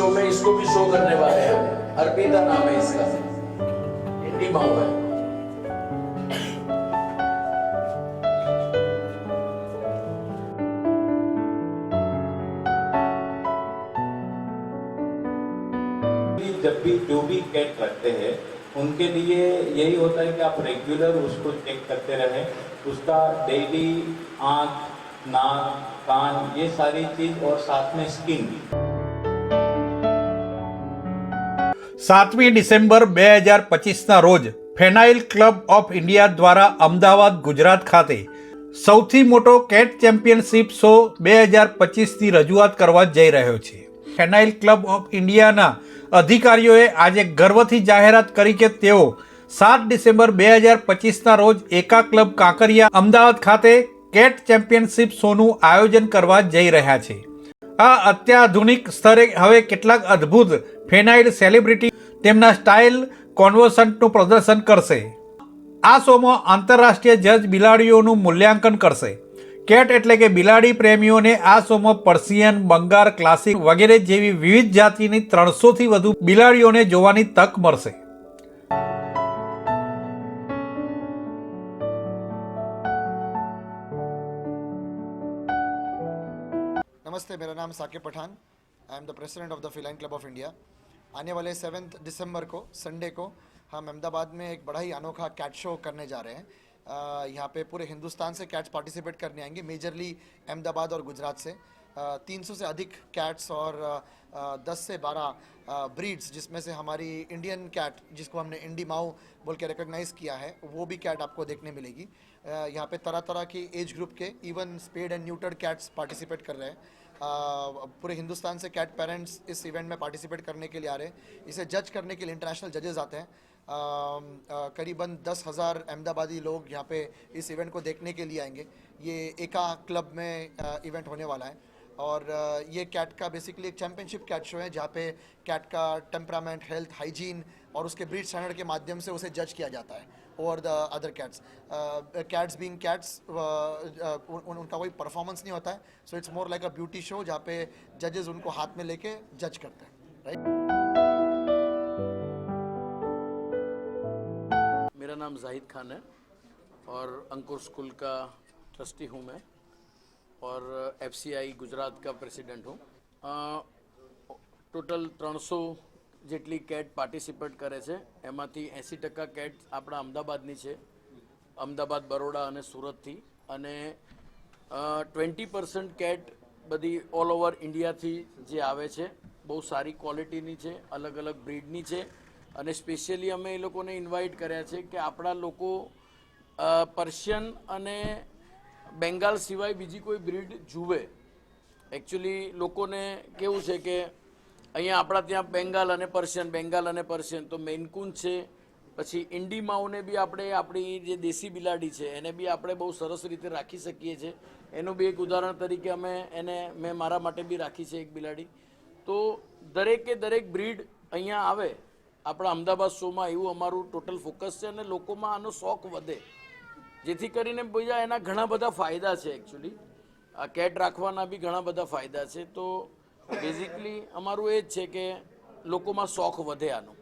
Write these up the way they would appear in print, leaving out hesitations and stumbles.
Show में इसको भी शो करने वाले हैं। अर्पिता नाम है इसका, इंडी माओ है। जब भी जो भी कैट रखते हैं उनके लिए यही होता है कि आप रेगुलर उसको चेक करते रहें, उसका डेली आँख, नाक, कान, ये सारी चीज और साथ में स्किन। 7 ડિસેમ્બર 2025ના રોજ ફેનાઇલ ક્લબ ઓફ ઇન્ડિયા દ્વારા અમદાવાદ ગુજરાત ખાતે સૌથી મોટો કેટ ચેમ્પિયનશિપ શો 2025ની રજૂઆત કરવા જઈ રહ્યો છે। ફેનાઇલ ક્લબ ઓફ ઇન્ડિયાના અધિકારીઓએ આજે ગર્વથી જાહેરાત કરી કે તેઓ 7 ડિસેમ્બર 2025ના રોજ એકા ક્લબ કાંકરિયા અમદાવાદ ખાતે કેટ ચેમ્પિયનશિપ શોનું આયોજન કરવા જઈ રહ્યા છે। આ અત્યાધુનિક સ્તરે હવે કેટલાક અદ્ભુત ફેનાઇલ સેલિબ્રિટી તેમના સ્ટાઇલ કોન્વર્સન્ટનું પ્રદર્શન કરશે। આ શોમાં આંતરરાષ્ટ્રીય જજ બિલાડીઓનું મૂલ્યાંકન કરશે। કેટ એટલે કે બિલાડી પ્રેમીઓને આ શોમાં પર્શિયન, બંગાળ, ક્લાસિક વગેરે જેવી વિવિધ જાતિની 300થી વધુ બિલાડીઓને જોવાની તક મળશે। नमस्ते, मेरा नाम Saqib Pathan. I am the president of the feline club of India. आने वाले 7 दिसंबर को संडे को हम अहमदाबाद में एक बड़ा ही अनोखा कैट शो करने जा रहे हैं। यहाँ पे पूरे हिंदुस्तान से कैट्स पार्टिसिपेट करने आएंगे, मेजरली अहमदाबाद और गुजरात से। 300 से अधिक कैट्स और 10 से 12 ब्रीड्स, जिसमें से हमारी इंडियन कैट जिसको हमने इंडी माओ बोल के रिकॉग्नाइज़ किया है, वो भी कैट आपको देखने मिलेगी। यहाँ पे तरह तरह की एज ग्रुप के even spayed and neutered cats participate कर रहे हैं। पूरे हिंदुस्तान से कैट पेरेंट्स इस इवेंट में पार्टिसिपेट करने के लिए आ रहे हैं। इसे जज करने के लिए इंटरनेशनल जजेस आते हैं। करीबन 10,000 अहमदाबादी लोग यहाँ पे इस इवेंट को देखने के लिए आएंगे। ये एका क्लब में इवेंट होने वाला है और ये कैट का बेसिकली एक चैम्पियनशिप कैट शो है, जहाँ पे कैट का टेम्परामेंट, हेल्थ, हाइजीन और उसके ब्रीड स्टैंडर्ड के माध्यम से उसे जज किया जाता है over the other cats. Cats being cats, उनका कोई परफॉर्मेंस नहीं होता है, so it's more like a beauty show जहाँ पे जजेस उनको हाथ में लेके जज करते हैं, राइट। मेरा नाम जाहिद खान है और अंकुर स्कूल का ट्रस्टी हूँ मैं और FCI गुजरात का प्रेसिडेंट हूँ। टोटल 300 જેટલી કેટ પાર્ટિસિપેટ કરે છે, એમાંથી 80% કેટ આપણા અમદાવાદની છે, અમદાવાદ, બરોડા અને સુરતથી, અને 20% કેટ બધી ઓલ ઓવર ઇન્ડિયાથી જે આવે છે, બહુ સારી ક્વોલિટીની છે, અલગ અલગ બ્રીડની છે। અને સ્પેશિયલી અમે એ લોકોને ઇન્વાઇટ કર્યા છે કે આપણા લોકો પર્શિયન અને બેંગાલ સિવાય બીજી કોઈ બ્રીડ જુએ। એકચ્યુઅલી લોકોને કેવું છે કે અહીંયા આપણા ત્યાં બેંગાલ અને પર્શિયન તો મેનકૂન છે, પછી ઇન્ડી માઉને બી આપણે આપણી જે દેશી બિલાડી છે એને બી આપણે બહુ સરસ રીતે રાખી શકીએ છીએ। એનું બી એક ઉદાહરણ તરીકે અમે એને મેં મારા માટે બી રાખી છે એક બિલાડી। તો દરેકે દરેક બ્રીડ અહીંયા આવે આપણા અમદાવાદ શોમાં, એવું અમારું ટોટલ ફોકસ છે અને લોકોમાં આનો શોખ વધે, જેથી કરીને બીજા એના ઘણા બધા ફાયદા છે। એકચ્યુઅલી આ કેટ રાખવાના બી ઘણા બધા ફાયદા છે। તો બેઝિકલી અમારું એ જ છે કે લોકોમાં શોખ વધે આનો।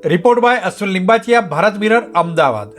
Report by Ashwin Limbachiya, Bharat mirror, Ahmedabad.